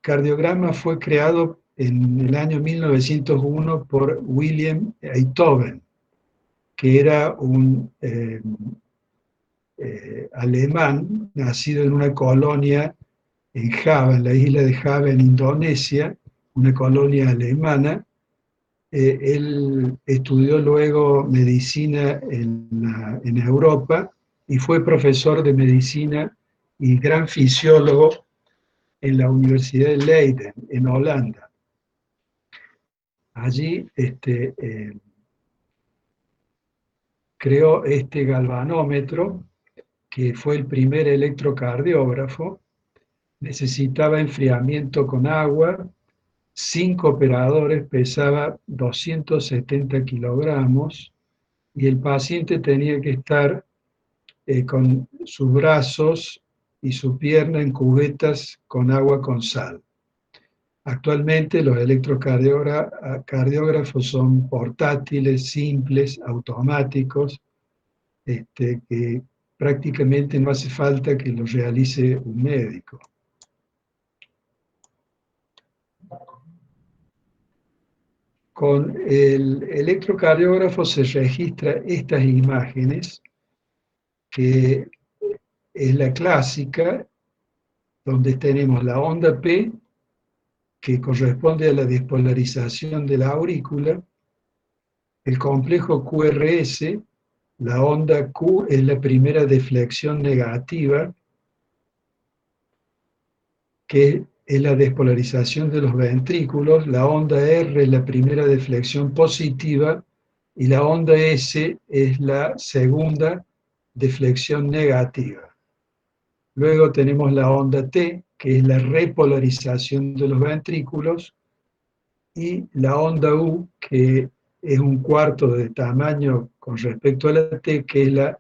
electrocardiograma fue creado en el año 1901 por William Einthoven, que era un alemán nacido en una colonia en Java, en la isla de Java, en Indonesia, una colonia alemana. Él estudió luego medicina en Europa y fue profesor de medicina y gran fisiólogo en la Universidad de Leiden, en Holanda. Allí creó este galvanómetro, que fue el primer electrocardiógrafo. Necesitaba enfriamiento con agua, 5 operadores, pesaba 270 kilogramos, y el paciente tenía que estar con sus brazos y su pierna en cubetas con agua con sal. Actualmente los electrocardiógrafos son portátiles, simples, automáticos, que prácticamente no hace falta que los realice un médico. Con el electrocardiógrafo se registran estas imágenes, que es la clásica, donde tenemos la onda P, que corresponde a la despolarización de la aurícula, el complejo QRS, la onda Q es la primera deflexión negativa, que es la despolarización de los ventrículos, la onda R es la primera deflexión positiva, y la onda S es la segunda deflexión negativa. Luego tenemos la onda T, que es la repolarización de los ventrículos, y la onda U, que es un cuarto de tamaño con respecto a la T, que es la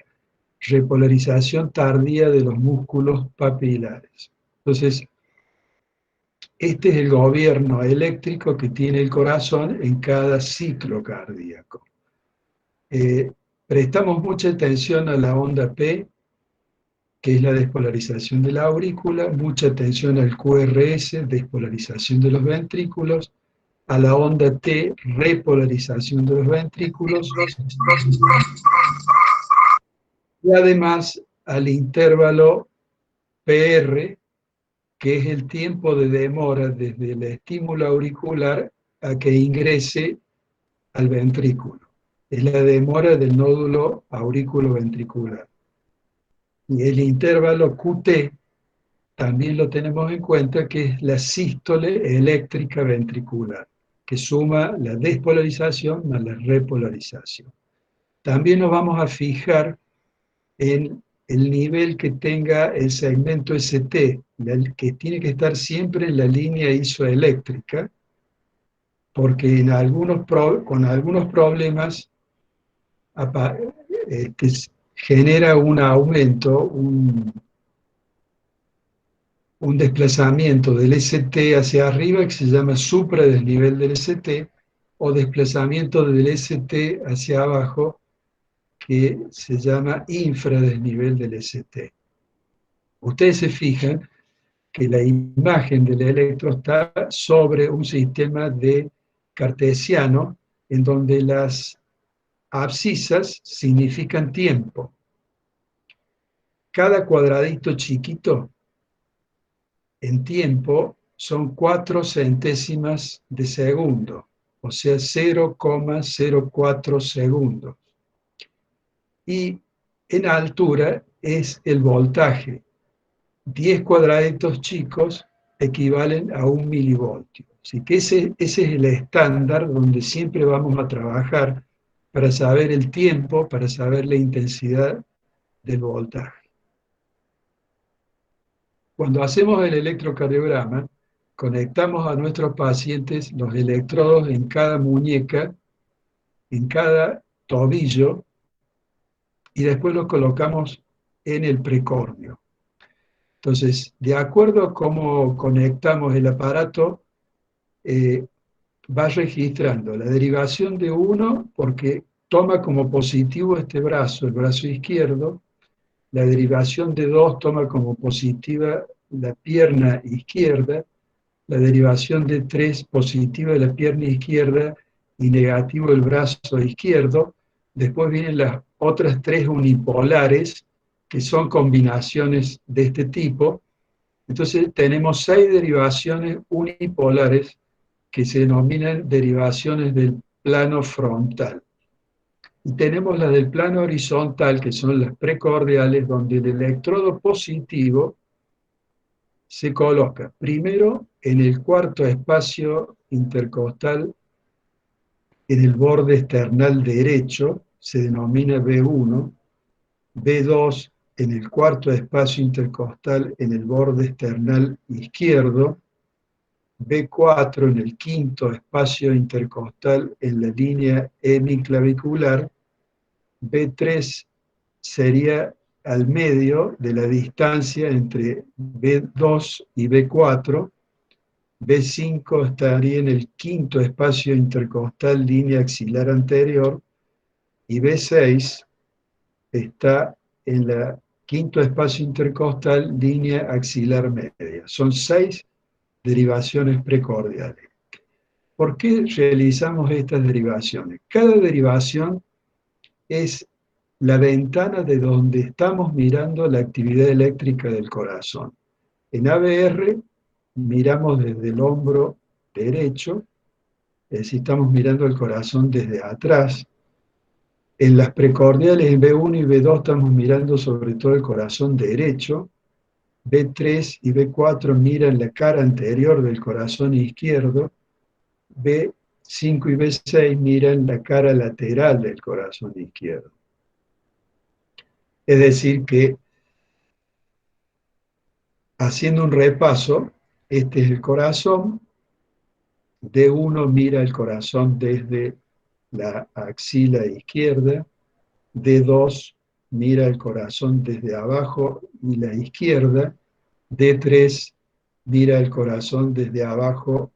repolarización tardía de los músculos papilares. Entonces, este es el gobierno eléctrico que tiene el corazón en cada ciclo cardíaco. Prestamos mucha atención a la onda P, que es la despolarización de la aurícula, mucha atención al QRS, despolarización de los ventrículos, a la onda T, repolarización de los ventrículos, y además al intervalo PR, que es el tiempo de demora desde el estímulo auricular a que ingrese al ventrículo. Es la demora del nódulo aurículo-ventricular. Y el intervalo QT también lo tenemos en cuenta, que es la sístole eléctrica ventricular, que suma la despolarización más la repolarización. También nos vamos a fijar en el nivel que tenga el segmento ST, que tiene que estar siempre en la línea isoeléctrica, porque con algunos problemas genera un aumento, un desplazamiento del ST hacia arriba, que se llama supradesnivel del ST, o desplazamiento del ST hacia abajo, que se llama infradesnivel del ST. Ustedes se fijan que la imagen del electro está sobre un sistema de cartesiano, en donde las abscisas significan tiempo. Cada cuadradito chiquito en tiempo son 4 centésimas de segundo, o sea, 0,04 segundos. Y en altura es el voltaje. 10 cuadraditos chicos equivalen a 1 milivoltio. Así que ese es el estándar donde siempre vamos a trabajar para saber el tiempo, para saber la intensidad del voltaje. Cuando hacemos el electrocardiograma, conectamos a nuestros pacientes los electrodos en cada muñeca, en cada tobillo, y después los colocamos en el precórneo. Entonces, de acuerdo a cómo conectamos el aparato, va registrando la derivación de uno, porque toma como positivo este brazo, el brazo izquierdo. La derivación de 2 toma como positiva la pierna izquierda, la derivación de 3 positiva de la pierna izquierda y negativo del brazo izquierdo. Después vienen las otras 3 unipolares, que son combinaciones de este tipo. Entonces tenemos 6 derivaciones unipolares que se denominan derivaciones del plano frontal. Y tenemos las del plano horizontal, que son las precordiales, donde el electrodo positivo se coloca primero en el cuarto espacio intercostal, en el borde external derecho, se denomina B1, B2 en el cuarto espacio intercostal, en el borde external izquierdo, B4 en el quinto espacio intercostal, en la línea hemiclavicular, B3 sería al medio de la distancia entre B2 y B4, B5 estaría en el quinto espacio intercostal, línea axilar anterior, y B6 está en el quinto espacio intercostal, línea axilar media. Son 6 derivaciones precordiales. ¿Por qué realizamos estas derivaciones? Cada derivación es la ventana de donde estamos mirando la actividad eléctrica del corazón. En ABR miramos desde el hombro derecho, es decir, estamos mirando el corazón desde atrás. En las precordiales, en B1 y B2, estamos mirando sobre todo el corazón derecho. B3 y B4 miran la cara anterior del corazón izquierdo. B5 y B6 miran la cara lateral del corazón izquierdo. Es decir, que haciendo un repaso, este es el corazón. D1 mira el corazón desde la axila izquierda. D2 mira el corazón desde abajo y la izquierda. D3 mira el corazón desde abajo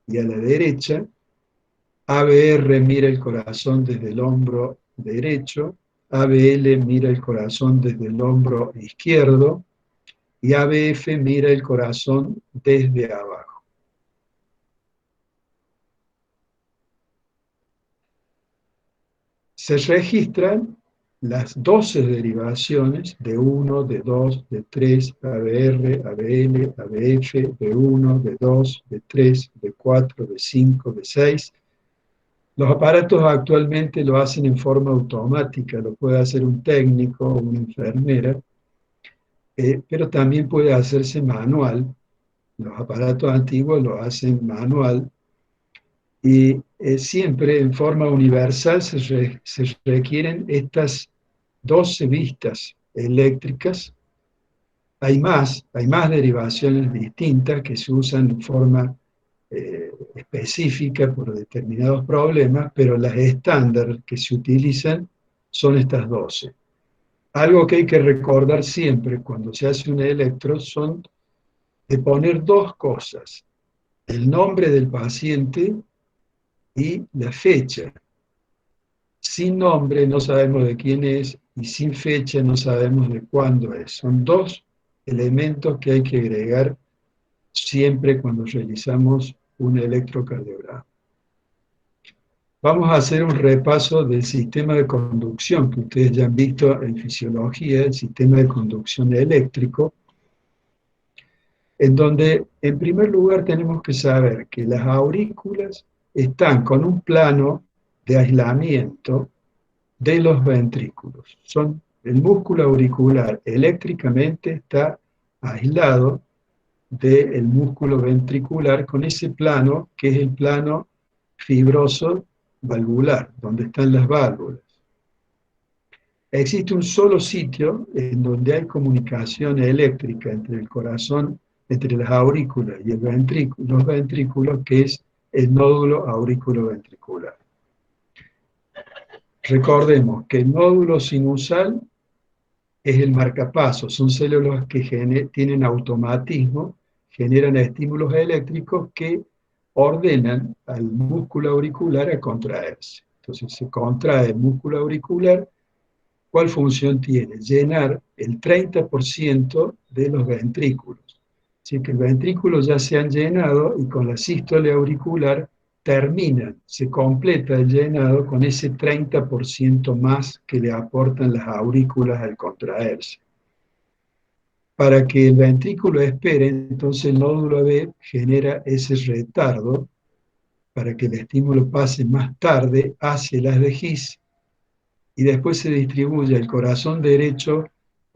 y a la derecha. ABR mira el corazón desde el hombro derecho. ABL mira el corazón desde el hombro izquierdo. Y ABF mira el corazón desde abajo. Se registran las 12 derivaciones de 1, de 2, de 3, ABR, ABL, ABF, B1, B2, B3, B4, B5, B6. Los aparatos actualmente lo hacen en forma automática, lo puede hacer un técnico o una enfermera, pero también puede hacerse manual. Los aparatos antiguos lo hacen manual y siempre en forma universal se requieren estas 12 vistas eléctricas. Hay más derivaciones distintas que se usan en forma específica por determinados problemas, pero las estándar que se utilizan son estas 12. Algo que hay que recordar siempre cuando se hace un electro son de poner 2 cosas: el nombre del paciente y la fecha. Sin nombre no sabemos de quién es y sin fecha no sabemos de cuándo es. Son 2 elementos que hay que agregar siempre cuando realizamos un electrocardiograma. Vamos a hacer un repaso del sistema de conducción que ustedes ya han visto en fisiología, el sistema de conducción eléctrico, en donde en primer lugar tenemos que saber que las aurículas están con un plano de aislamiento de los ventrículos. El músculo auricular eléctricamente está aislado del músculo ventricular con ese plano que es el plano fibroso valvular, donde están las válvulas. Existe un solo sitio en donde hay comunicación eléctrica entre el corazón, entre las aurículas y los ventrículos, que es el nódulo auriculoventricular. Recordemos que el nódulo sinusal es el marcapasos, son células que tienen automatismo, generan estímulos eléctricos que ordenan al músculo auricular a contraerse. Entonces se contrae el músculo auricular. ¿Cuál función tiene? Llenar el 30% de los ventrículos. Así que el ventrículo ya se han llenado y con la sístole auricular termina, se completa el llenado con ese 30% más que le aportan las aurículas al contraerse. Para que el ventrículo espere, entonces el nódulo AB genera ese retardo para que el estímulo pase más tarde hacia las de His y después se distribuye al corazón derecho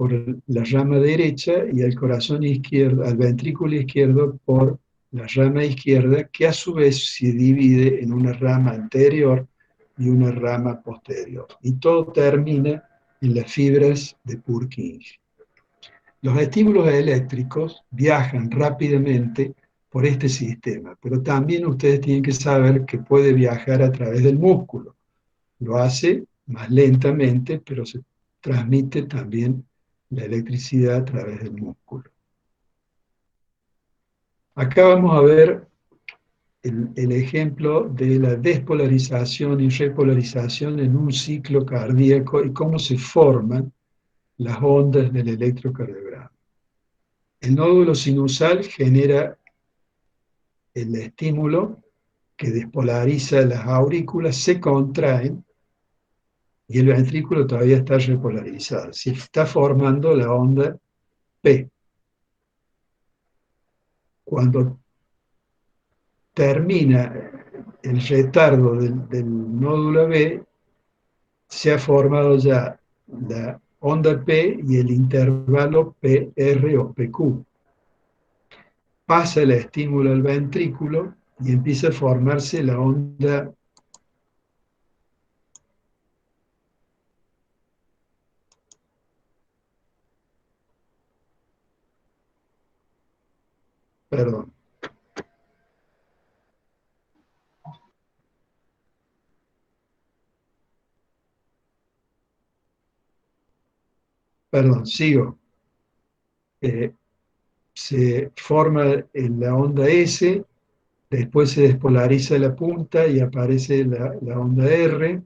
por la rama derecha y al corazón izquierdo, al ventrículo izquierdo por la rama izquierda, que a su vez se divide en una rama anterior y una rama posterior. Y todo termina en las fibras de Purkinje. Los estímulos eléctricos viajan rápidamente por este sistema, pero también ustedes tienen que saber que puede viajar a través del músculo. Lo hace más lentamente, pero se transmite también la electricidad a través del músculo. Acá vamos a ver el ejemplo de la despolarización y repolarización en un ciclo cardíaco y cómo se forman las ondas del electrocardiograma. El nódulo sinusal genera el estímulo que despolariza las aurículas, se contraen y el ventrículo todavía está repolarizado. Se está formando la onda P. Cuando termina el retardo del nódulo B, se ha formado ya la onda P y el intervalo PR o PQ. Pasa el estímulo al ventrículo y empieza a formarse la onda perdón, sigo. Eh, Se forma en la onda S, después se despolariza la punta y aparece la onda R.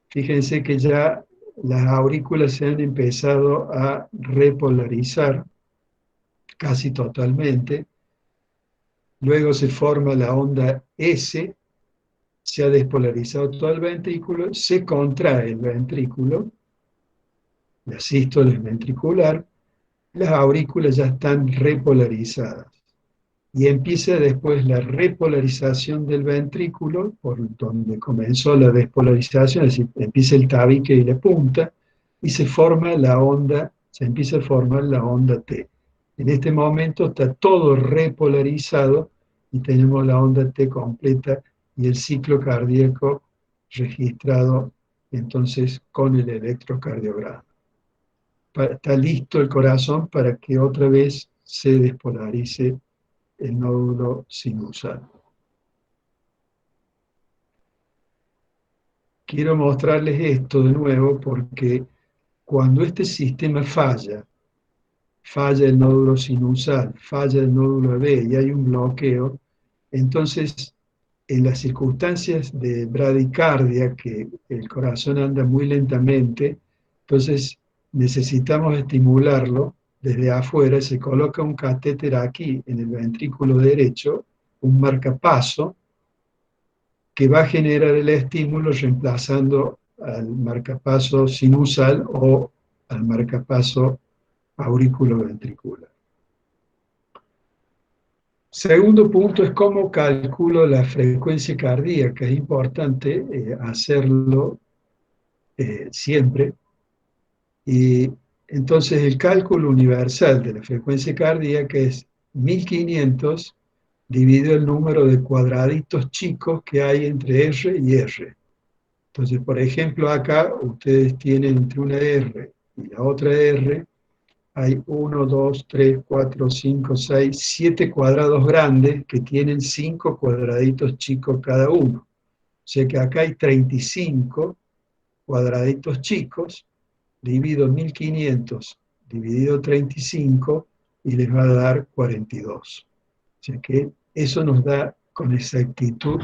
Fíjense que ya las aurículas se han empezado a repolarizar casi totalmente. Luego se forma la onda S, se ha despolarizado todo el ventrículo, se contrae el ventrículo, la sístole es ventricular, las aurículas ya están repolarizadas. Y empieza después la repolarización del ventrículo, por donde comenzó la despolarización, es decir, empieza el tabique y la punta, y se forma la onda, se empieza a formar la onda T. En este momento está todo repolarizado y tenemos la onda T completa y el ciclo cardíaco registrado entonces con el electrocardiograma. Está listo el corazón para que otra vez se despolarice el nódulo sinusal. Quiero mostrarles esto de nuevo porque cuando este sistema falla el nódulo sinusal, falla el nódulo B y hay un bloqueo, entonces en las circunstancias de bradicardia, que el corazón anda muy lentamente, entonces necesitamos estimularlo desde afuera, se coloca un catéter aquí en el ventrículo derecho, un marcapaso, que va a generar el estímulo reemplazando al marcapaso sinusal o al marcapaso auriculoventricular. Segundo punto es cómo calculo la frecuencia cardíaca. Es importante hacerlo siempre. Y entonces el cálculo universal de la frecuencia cardíaca es 1500 dividido el número de cuadraditos chicos que hay entre R y R. Entonces, por ejemplo, acá ustedes tienen entre una R y la otra R, hay 1, 2, 3, 4, 5, 6, 7 cuadrados grandes que tienen 5 cuadraditos chicos cada uno. O sea que acá hay 35 cuadraditos chicos, divido 1500, dividido 35, y les va a dar 42. O sea que eso nos da con exactitud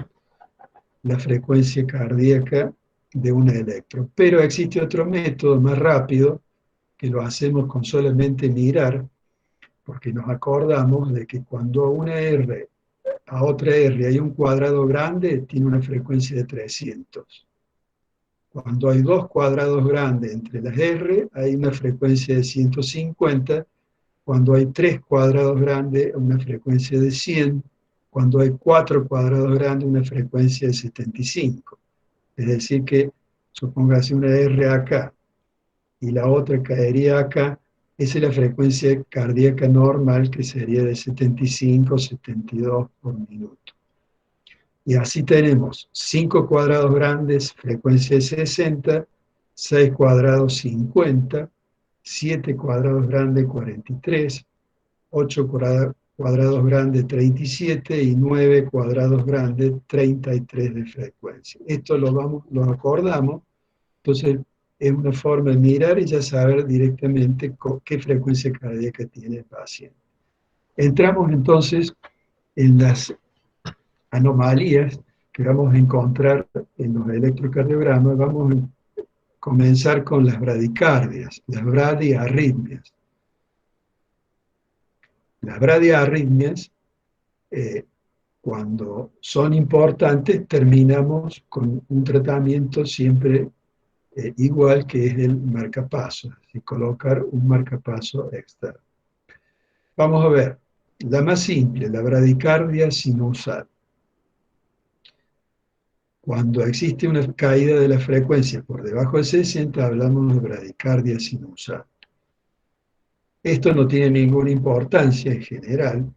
la frecuencia cardíaca de un electro. Pero existe otro método más rápido, que lo hacemos con solamente mirar, porque nos acordamos de que cuando una R a otra R hay un cuadrado grande, tiene una frecuencia de 300. Cuando hay dos cuadrados grandes entre las R, hay una frecuencia de 150. Cuando hay tres cuadrados grandes, una frecuencia de 100. Cuando hay cuatro cuadrados grandes, una frecuencia de 75. Es decir que, supóngase una R acá y la otra caería acá, esa es la frecuencia cardíaca normal, que sería de 75, 72 por minuto. Y así tenemos 5 cuadrados grandes, frecuencia de 60, 6 cuadrados 50, 7 cuadrados grandes 43, 8 cuadrados grandes 37 y 9 cuadrados grandes 33 de frecuencia. Esto lo acordamos, entonces es una forma de mirar y ya saber directamente qué frecuencia cardíaca tiene el paciente. Entramos entonces en las anomalías que vamos a encontrar en los electrocardiogramas. Vamos a comenzar con las bradicardias, las bradiarritmias. Las bradiarritmias, cuando son importantes, terminamos con un tratamiento siempre igual, que es el marcapaso, y colocar un marcapaso externo. Vamos a ver, la más simple, la bradicardia sinusal. Cuando existe una caída de la frecuencia por debajo de 60, hablamos de bradicardia sinusal. Esto no tiene ninguna importancia en general.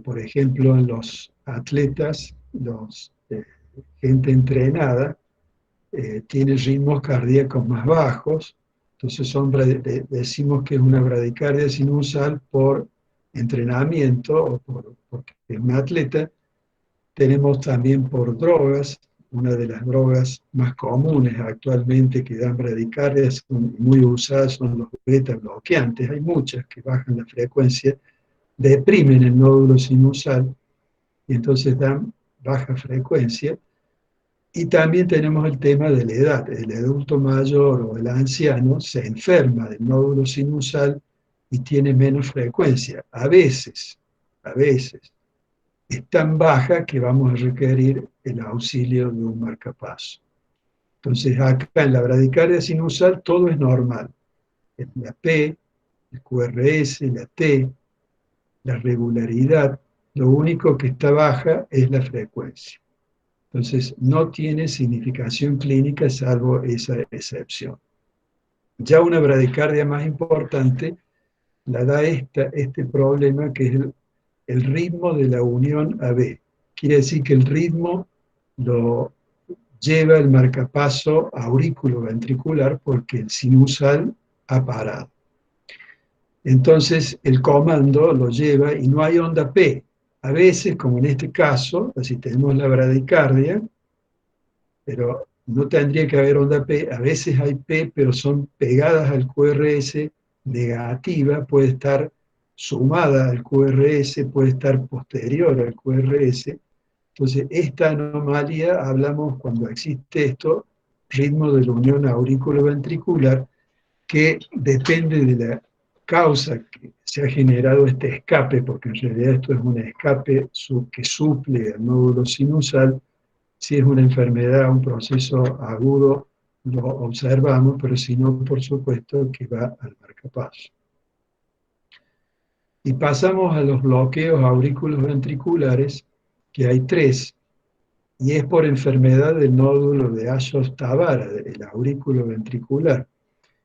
Por ejemplo, en los atletas, gente entrenada, tiene ritmos cardíacos más bajos, entonces decimos que es una bradicardia sinusal por entrenamiento o porque es un atleta. Tenemos también por drogas, una de las drogas más comunes actualmente que dan bradicardias, muy usadas, son los beta bloqueantes. Hay muchas que bajan la frecuencia, deprimen el nódulo sinusal y entonces dan baja frecuencia. Y también tenemos el tema de la edad. El adulto mayor o el anciano se enferma del nódulo sinusal y tiene menos frecuencia. A veces, es tan baja que vamos a requerir el auxilio de un marcapaso. Entonces, acá en la bradicardia sinusal todo es normal. La P, el QRS, la T, la regularidad, lo único que está baja es la frecuencia. Entonces, no tiene significación clínica salvo esa excepción. Ya una bradicardia más importante la da este problema, que es el ritmo de la unión AB. Quiere decir que el ritmo lo lleva el marcapaso auriculoventricular porque el sinusal ha parado. Entonces el comando lo lleva y no hay onda P. A veces, como en este caso, si tenemos la bradicardia, pero no tendría que haber onda P, a veces hay P, pero son pegadas al QRS, negativa, puede estar sumada al QRS, puede estar posterior al QRS. Entonces, esta anomalía, hablamos cuando existe esto, ritmo de la unión auriculoventricular, que depende de la causa que se ha generado este escape, porque en realidad esto es un escape que suple al nódulo sinusal. Si es una enfermedad, un proceso agudo, lo observamos, pero si no, por supuesto que va al marcapaso. Y pasamos a los bloqueos aurículos ventriculares, que hay 3, y es por enfermedad del nódulo de Ashos-Tabara, del aurículo ventricular.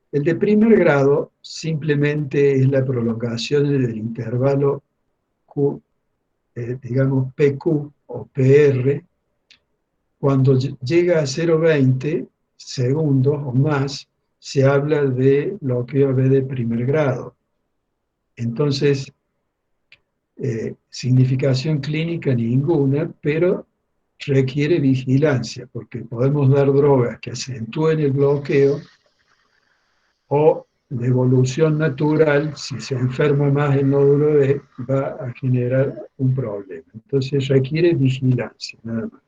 El de primer grado simplemente es la prolongación del intervalo Q, digamos PQ o PR. Cuando llega a 0,20 segundos o más, se habla de bloqueo B de primer grado. Entonces, significación clínica ninguna, pero requiere vigilancia, porque podemos dar drogas que acentúen el bloqueo, o la evolución natural, si se enferma más el nódulo B, va a generar un problema. Entonces requiere vigilancia, nada más.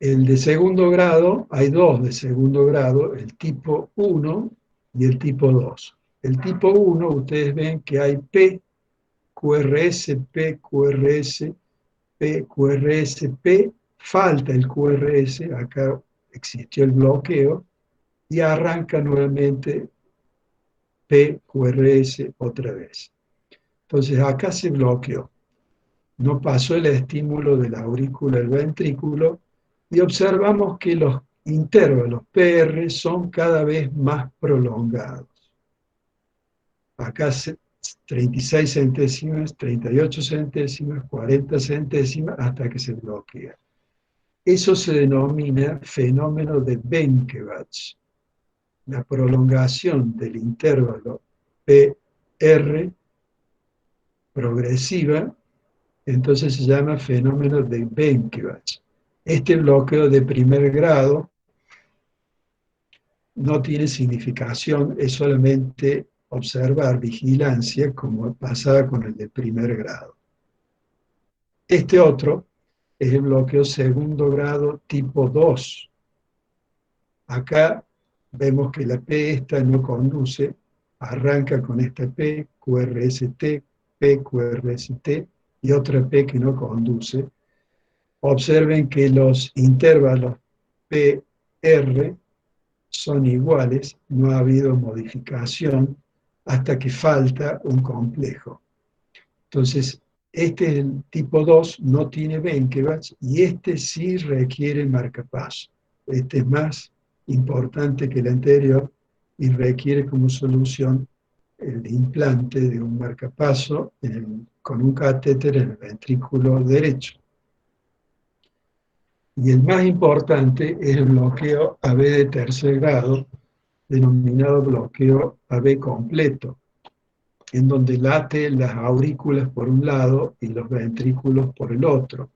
El de segundo grado, hay 2 de segundo grado, el tipo 1 y el tipo 2. el tipo 1, ustedes ven que hay P, QRS, P, QRS, P, QRS, P, falta el QRS, acá existió el bloqueo, y arranca nuevamente P, QRS otra vez. Entonces acá se bloqueó. No pasó el estímulo de la aurícula al ventrículo y observamos que los intervalos PR son cada vez más prolongados. Acá 36 centésimas, 38 centésimas, 40 centésimas, hasta que se bloquea. Eso se denomina fenómeno de Benkevatch, la prolongación del intervalo PR progresiva, entonces se llama fenómeno de Benkevatch. Este bloqueo de primer grado no tiene significación, es solamente observar vigilancia, como pasaba con el de primer grado. Este otro es el bloqueo segundo grado tipo 2. Acá vemos que la P esta no conduce, arranca con esta P, QRST, P, QRST y otra P que no conduce. Observen que los intervalos PR son iguales, no ha habido modificación hasta que falta un complejo. Entonces, este es el tipo 2, no tiene Benkevatch, y este sí requiere marcapaso. Este es más importante que el anterior y requiere como solución el implante de un marcapaso con un catéter en el ventrículo derecho. Y el más importante es el bloqueo AB de tercer grado, denominado bloqueo AB completo, en donde late las aurículas por un lado y los ventrículos por el otro,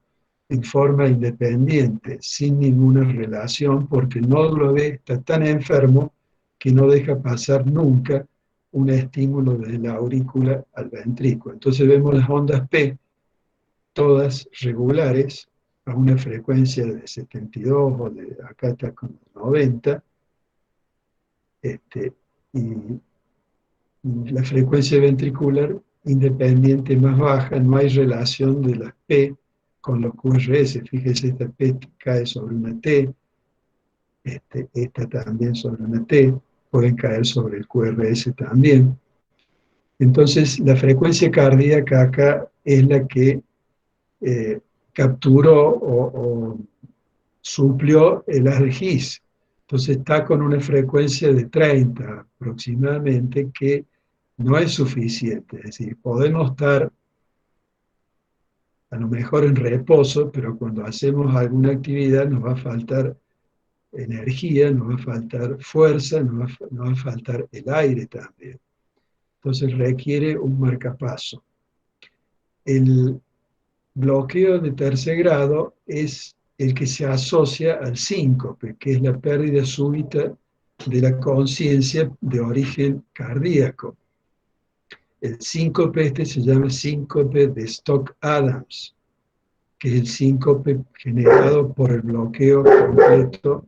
en forma independiente, sin ninguna relación, porque el nódulo B está tan enfermo que no deja pasar nunca un estímulo de la aurícula al ventrículo. Entonces vemos las ondas P, todas regulares, a una frecuencia de 72 o de acá está con 90, y la frecuencia ventricular independiente más baja, no hay relación de las P con los QRS. Fíjese, esta P cae sobre una T, esta también sobre una T, pueden caer sobre el QRS también. Entonces, la frecuencia cardíaca acá es la que capturó o suplió el ARGIS. Entonces está con una frecuencia de 30 aproximadamente, que no es suficiente. Es decir, podemos estar a lo mejor en reposo, pero cuando hacemos alguna actividad nos va a faltar energía, nos va a faltar fuerza, nos va a faltar el aire también. Entonces requiere un marcapaso. El bloqueo de tercer grado es el que se asocia al síncope, que es la pérdida súbita de la conciencia de origen cardíaco. El síncope este se llama síncope de Stock-Adams, que es el síncope generado por el bloqueo completo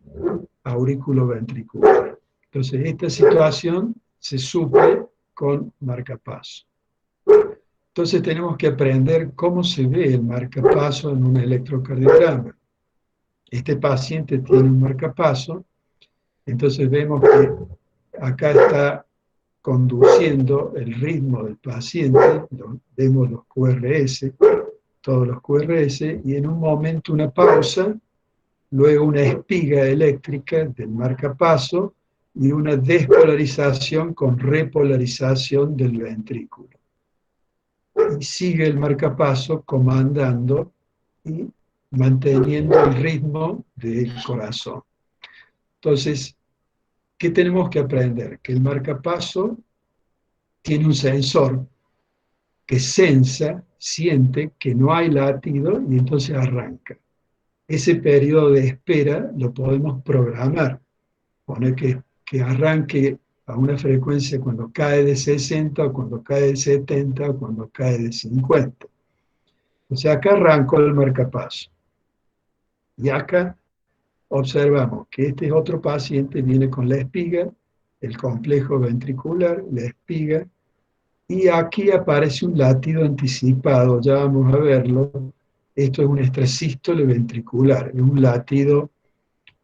auriculoventricular. Entonces, esta situación se suple con marcapaso. Entonces, tenemos que aprender cómo se ve el marcapaso en un electrocardiograma. Este paciente tiene un marcapaso, entonces vemos que acá está conduciendo el ritmo del paciente, vemos los QRS, todos los QRS, y en un momento una pausa, luego una espiga eléctrica del marcapaso y una despolarización con repolarización del ventrículo. Y sigue el marcapaso comandando y manteniendo el ritmo del corazón. Entonces, ¿qué tenemos que aprender? Que el marcapaso tiene un sensor que siente que no hay latido y entonces arranca. Ese periodo de espera lo podemos programar. Poner que arranque a una frecuencia cuando cae de 60, o cuando cae de 70, o cuando cae de 50. O sea, acá arrancó el marcapaso. Y acá observamos que este otro paciente viene con la espiga el complejo ventricular, la espiga, y aquí aparece un latido anticipado, ya vamos a verlo. Esto es un extrasístole ventricular, es un latido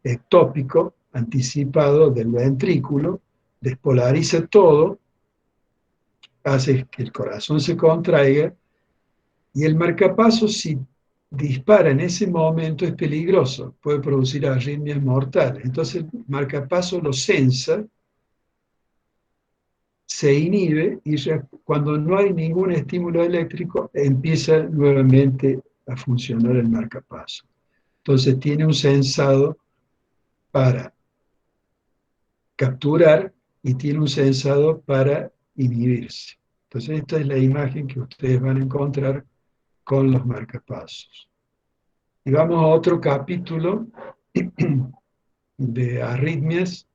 ectópico anticipado del ventrículo, despolariza todo, hace que el corazón se contraiga, y el marcapasos, si dispara en ese momento, es peligroso, puede producir arritmias mortales. Entonces el marcapasos lo sensa, se inhibe y cuando no hay ningún estímulo eléctrico empieza nuevamente a funcionar el marcapasos. Entonces tiene un sensado para capturar y tiene un sensado para inhibirse. Entonces esta es la imagen que ustedes van a encontrar con los marcapasos. Y vamos a otro capítulo de arritmias,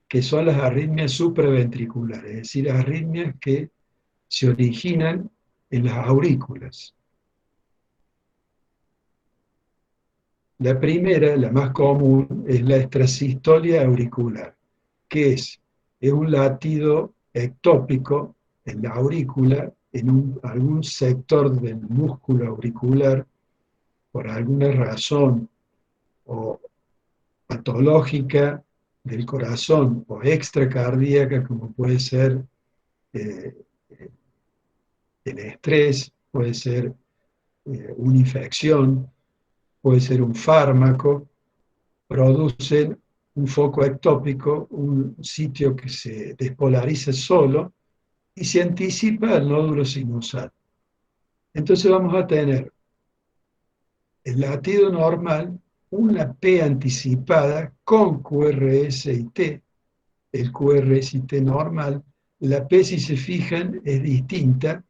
que son las arritmias supraventriculares, es decir, arritmias que se originan en las aurículas. La primera, la más común, es la extrasistolia auricular, que es un latido ectópico en la aurícula, en algún sector del músculo auricular, por alguna razón o patológica del corazón o extracardíaca, como puede ser eh, el estrés, puede ser una infección, puede ser un fármaco, producen un foco ectópico, un sitio que se despolariza solo y se anticipa al nódulo sinusal. Entonces vamos a tener el latido normal, una P anticipada con QRS y T, el QRS y T normal. La P, si se fijan, es distinta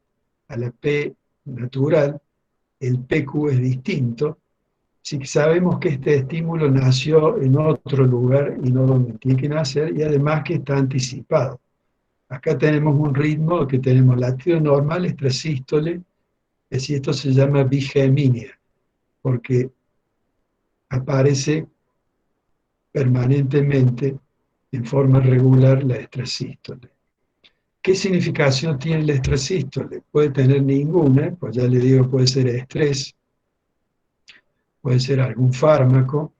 a la P natural, el PQ es distinto. Si sabemos que este estímulo nació en otro lugar y no donde tiene que nacer, y además que está anticipado. Acá tenemos un ritmo que tenemos latido normal, extrasístole, es decir, esto se llama bigeminia, porque aparece permanentemente en forma regular la extrasístole. ¿Qué significación tiene la extrasístole? Puede tener ninguna, pues ya le digo, puede ser estrés, puede ser algún fármaco,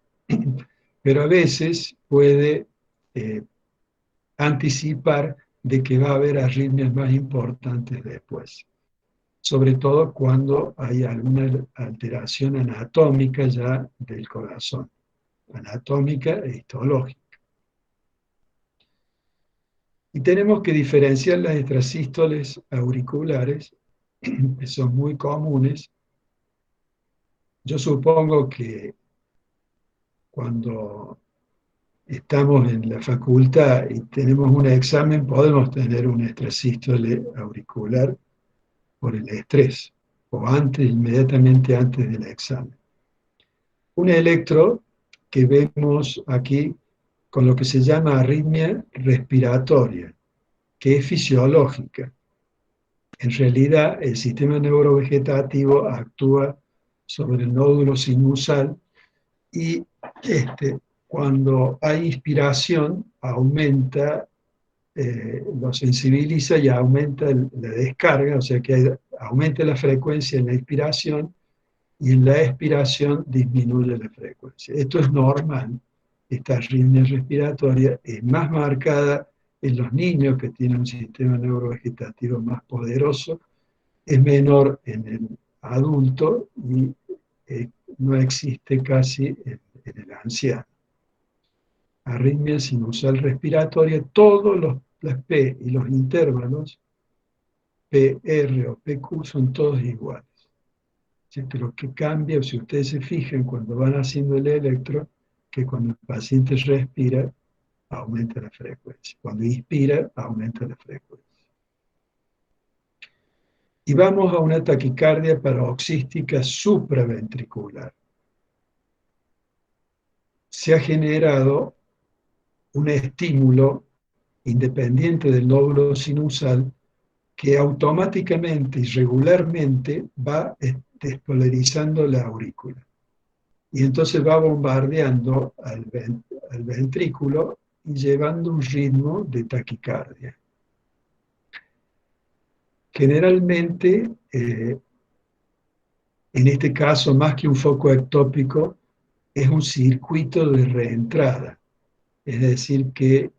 pero a veces puede anticipar de que va a haber arritmias más importantes después, sobre todo cuando hay alguna alteración anatómica ya del corazón, anatómica e histológica. Y tenemos que diferenciar las extrasístoles auriculares, que son muy comunes. Yo supongo que cuando estamos en la facultad y tenemos un examen, podemos tener una extrasístole auricular por el estrés, o antes, inmediatamente antes del examen. Un electro que vemos aquí con lo que se llama arritmia respiratoria, que es fisiológica. En realidad, el sistema neurovegetativo actúa sobre el nódulo sinusal y cuando hay inspiración aumenta, lo sensibiliza y aumenta la descarga, o sea que aumenta la frecuencia en la inspiración y en la expiración disminuye la frecuencia. Esto es normal. Esta arritmia respiratoria es más marcada en los niños que tienen un sistema neurovegetativo más poderoso, es menor en el adulto y no existe casi en el anciano. Arritmia sinusal respiratoria, las P y los intervalos, PR o PQ, son todos iguales. Así que lo que cambia, si ustedes se fijan cuando van haciendo el electro, que cuando el paciente respira, aumenta la frecuencia. Cuando inspira, aumenta la frecuencia. Y vamos a una taquicardia paroxística supraventricular. Se ha generado un estímulo independiente del nódulo sinusal que automáticamente y regularmente va despolarizando la aurícula. Y entonces va bombardeando al ventrículo y llevando un ritmo de taquicardia. Generalmente, en este caso, más que un foco ectópico, es un circuito de reentrada. Es decir, que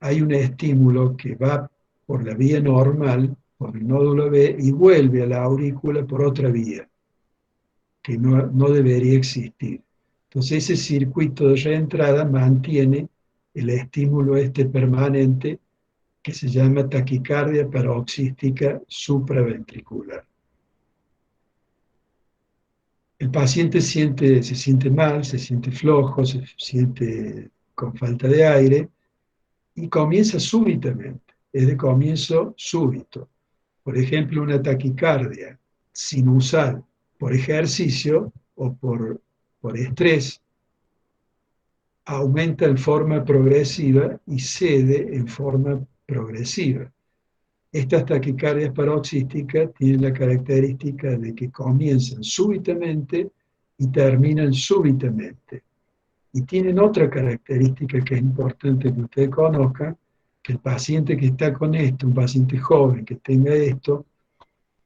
hay un estímulo que va por la vía normal, por el nódulo B, y vuelve a la aurícula por otra vía, que no debería existir. Entonces ese circuito de reentrada mantiene el estímulo este permanente que se llama taquicardia paroxística supraventricular. El paciente se siente mal, se siente flojo, se siente con falta de aire y comienza súbitamente, es de comienzo súbito. Por ejemplo, una taquicardia sinusal por ejercicio o por estrés aumenta en forma progresiva y cede en forma progresiva. Estas taquicardias paroxísticas tienen la característica de que comienzan súbitamente y terminan súbitamente. Y tienen otra característica que es importante que ustedes conozcan, que el paciente que está con esto, un paciente joven que tenga esto,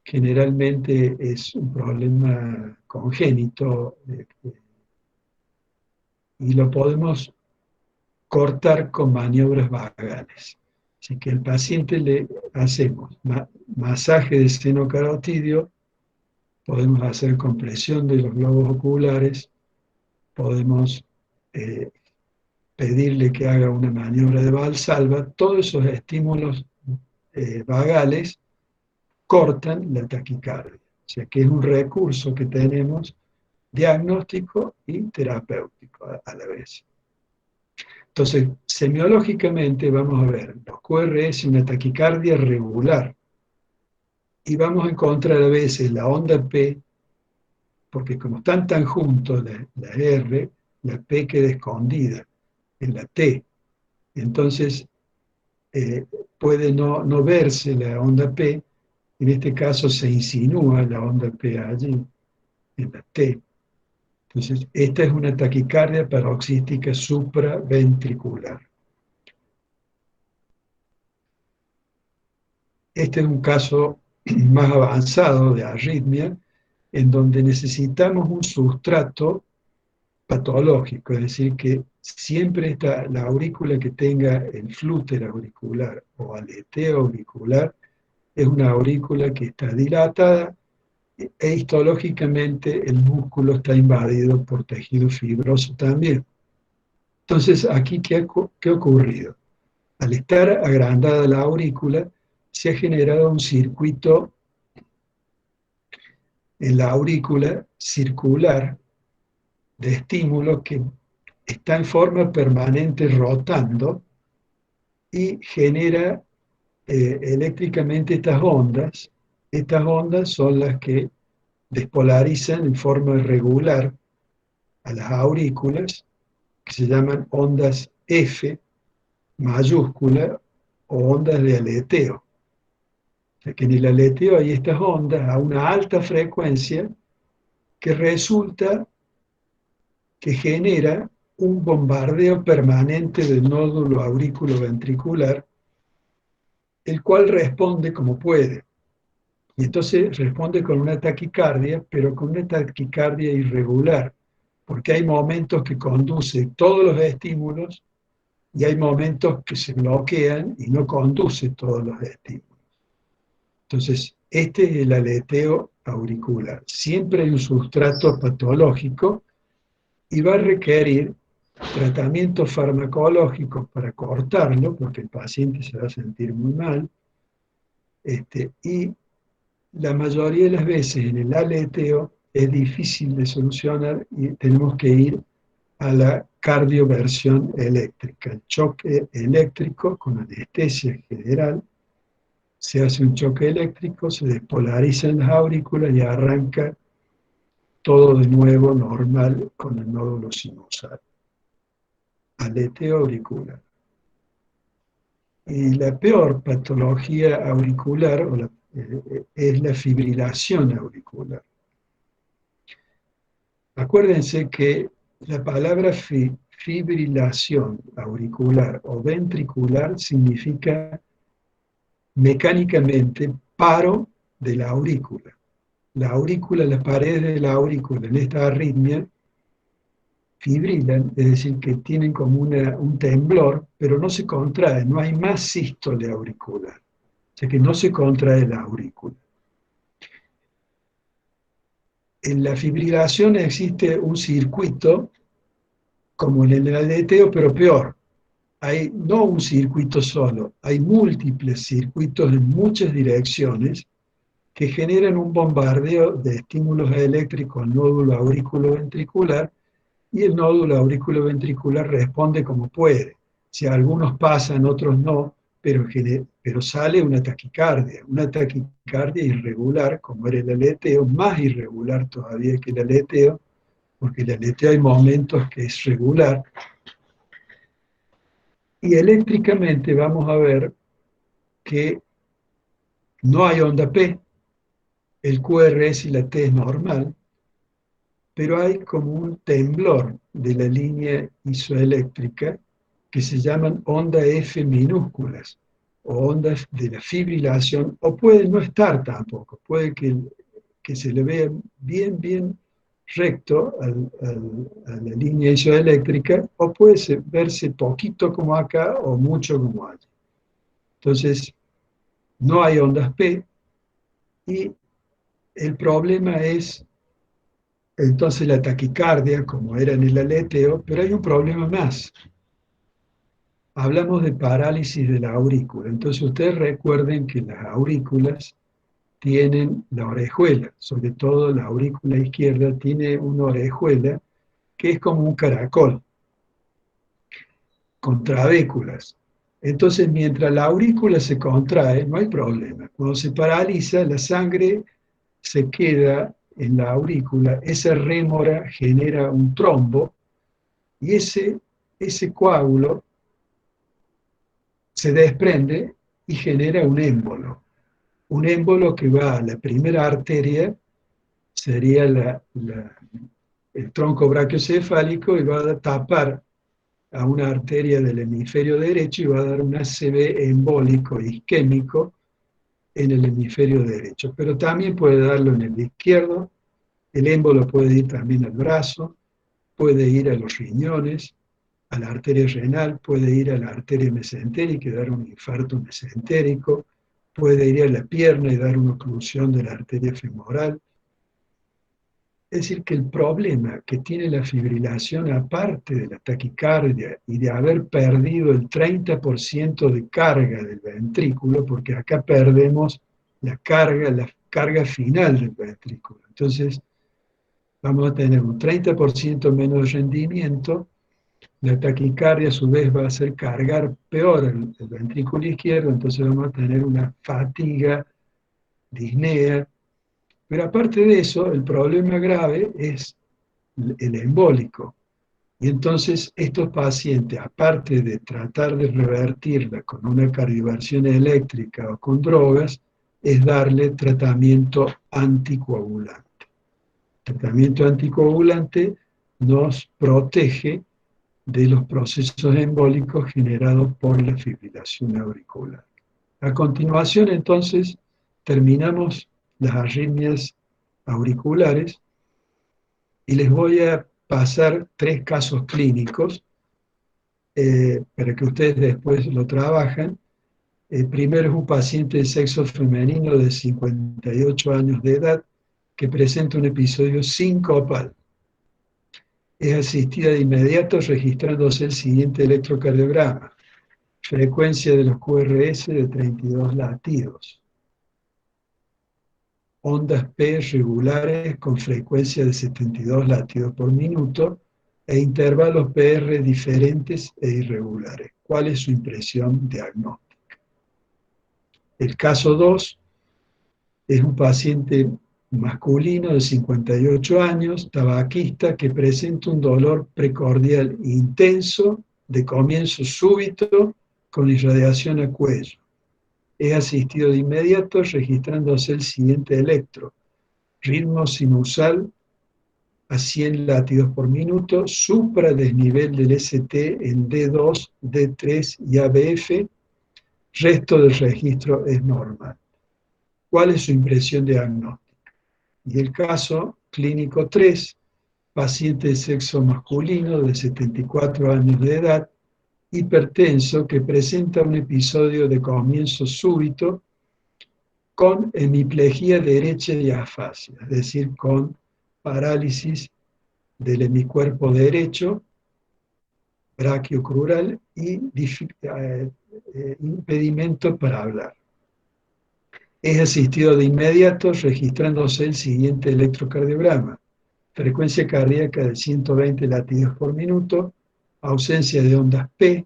generalmente es un problema congénito y lo podemos cortar con maniobras vagales. Así que al paciente le hacemos masaje de seno carotidio, podemos hacer compresión de los globos oculares, podemos pedirle que haga una maniobra de Valsalva. Todos esos estímulos vagales cortan la taquicardia. O sea que es un recurso que tenemos diagnóstico y terapéutico a la vez. Entonces, semiológicamente vamos a ver los QRS, una taquicardia regular, y vamos a encontrar a veces la onda P, porque como están tan juntos la R, la P queda escondida en la T. Entonces, puede no verse la onda P, en este caso se insinúa la onda P allí, en la T. Entonces, esta es una taquicardia paroxística supraventricular. Este es un caso más avanzado de arritmia, en donde necesitamos un sustrato patológico, es decir, que siempre está la aurícula que tenga el flúter auricular o aleteo auricular, es una aurícula que está dilatada e histológicamente el músculo está invadido por tejido fibroso también. Entonces, aquí, ¿qué ha ocurrido? Al estar agrandada la aurícula, se ha generado un circuito en la aurícula circular de estímulo que está en forma permanente rotando y genera eléctricamente estas ondas. Estas ondas son las que despolarizan en forma regular a las aurículas, que se llaman ondas F mayúscula o ondas de aleteo. O sea que en el aleteo hay estas ondas a una alta frecuencia que resulta que genera un bombardeo permanente del nódulo aurículo-ventricular, el cual responde como puede. Y entonces responde con una taquicardia, pero con una taquicardia irregular, porque hay momentos que conduce todos los estímulos y hay momentos que se bloquean y no conduce todos los estímulos. Entonces, este es el aleteo auricular. Siempre hay un sustrato patológico y va a requerir tratamientos farmacológicos para cortarlo, porque el paciente se va a sentir muy mal, y la mayoría de las veces en el aleteo es difícil de solucionar y tenemos que ir a la cardioversión eléctrica, el choque eléctrico con anestesia general. Se hace un choque eléctrico, se despolarizan las aurículas y arranca todo de nuevo normal con el nódulo sinusal. Aleteo auricular. Y la peor patología auricular es la fibrilación auricular. Acuérdense que la palabra fibrilación auricular o ventricular significa mecánicamente paro de la aurícula. La aurícula, las paredes de la aurícula en esta arritmia fibrilan, es decir, que tienen como un temblor, pero no se contrae, no hay más sístole auricular, o sea que no se contrae la aurícula. En la fibrilación existe un circuito como en el aleteo, pero peor. Hay no un circuito solo, hay múltiples circuitos en muchas direcciones que generan un bombardeo de estímulos eléctricos al nódulo auriculoventricular y el nódulo auriculoventricular responde como puede. Si algunos pasan, otros no, pero sale una taquicardia irregular, como era el aleteo, más irregular todavía que el aleteo, porque el aleteo hay momentos que es regular. Y eléctricamente vamos a ver que no hay onda P, el QRS y la T es normal, pero hay como un temblor de la línea isoeléctrica que se llaman ondas F minúsculas, o ondas de la fibrilación, o puede no estar tampoco, puede que se le vea bien recto a la línea isoeléctrica, o puede verse poquito como acá o mucho como allá. Entonces, no hay ondas P, y el problema es entonces la taquicardia, como era en el aleteo, pero hay un problema más. Hablamos de parálisis de la aurícula. Entonces ustedes recuerden que las aurículas tienen la orejuela, sobre todo la aurícula izquierda tiene una orejuela que es como un caracol, con trabéculas. Entonces, mientras la aurícula se contrae, no hay problema. Cuando se paraliza, la sangre se queda en la aurícula, esa rémora genera un trombo y ese coágulo se desprende y genera un émbolo. Un émbolo que va a la primera arteria, sería el tronco brachiocefálico, y va a tapar a una arteria del hemisferio derecho y va a dar un ACV embólico isquémico en el hemisferio derecho. Pero también puede darlo en el izquierdo. El émbolo puede ir también al brazo, puede ir a los riñones, a la arteria renal, puede ir a la arteria mesentérica y dar un infarto mesentérico, puede ir a la pierna y dar una oclusión de la arteria femoral. Es decir, que el problema que tiene la fibrilación, aparte de la taquicardia y de haber perdido el 30% de carga del ventrículo, porque acá perdemos la carga final del ventrículo. Entonces, vamos a tener un 30% menos de rendimiento. La taquicardia a su vez va a hacer cargar peor el ventrículo izquierdo, entonces vamos a tener una fatiga, disnea. Pero aparte de eso, el problema grave es el embólico. Y entonces estos pacientes, aparte de tratar de revertirla con una cardioversión eléctrica o con drogas, es darle tratamiento anticoagulante. El tratamiento anticoagulante nos protege de los procesos embólicos generados por la fibrilación auricular. A continuación, entonces, terminamos las arritmias auriculares y les voy a pasar 3 casos clínicos para que ustedes después lo trabajan. El primero es un paciente de sexo femenino de 58 años de edad que presenta un episodio sincopal. Es asistida de inmediato registrándose el siguiente electrocardiograma. Frecuencia de los QRS de 32 latidos. Ondas P regulares con frecuencia de 72 latidos por minuto e intervalos PR diferentes e irregulares. ¿Cuál es su impresión diagnóstica? El caso 2 es un paciente masculino de 58 años, tabaquista, que presenta un dolor precordial intenso, de comienzo súbito, con irradiación a cuello. Es asistido de inmediato registrándose el siguiente electro: ritmo sinusal a 100 latidos por minuto, supradesnivel del ST en D2, D3 y ABF, resto del registro es normal. ¿Cuál es su impresión diagnóstica? Y el caso clínico 3, paciente de sexo masculino de 74 años de edad, hipertenso, que presenta un episodio de comienzo súbito con hemiplegia derecha y afasia, es decir, con parálisis del hemicuerpo derecho, brachiocrural y impedimento para hablar. Es asistido de inmediato registrándose el siguiente electrocardiograma: frecuencia cardíaca de 120 latidos por minuto, ausencia de ondas P,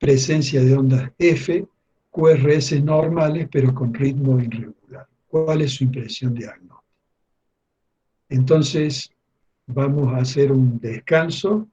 presencia de ondas F, QRS normales pero con ritmo irregular. ¿Cuál es su impresión diagnóstica? Entonces, vamos a hacer un descanso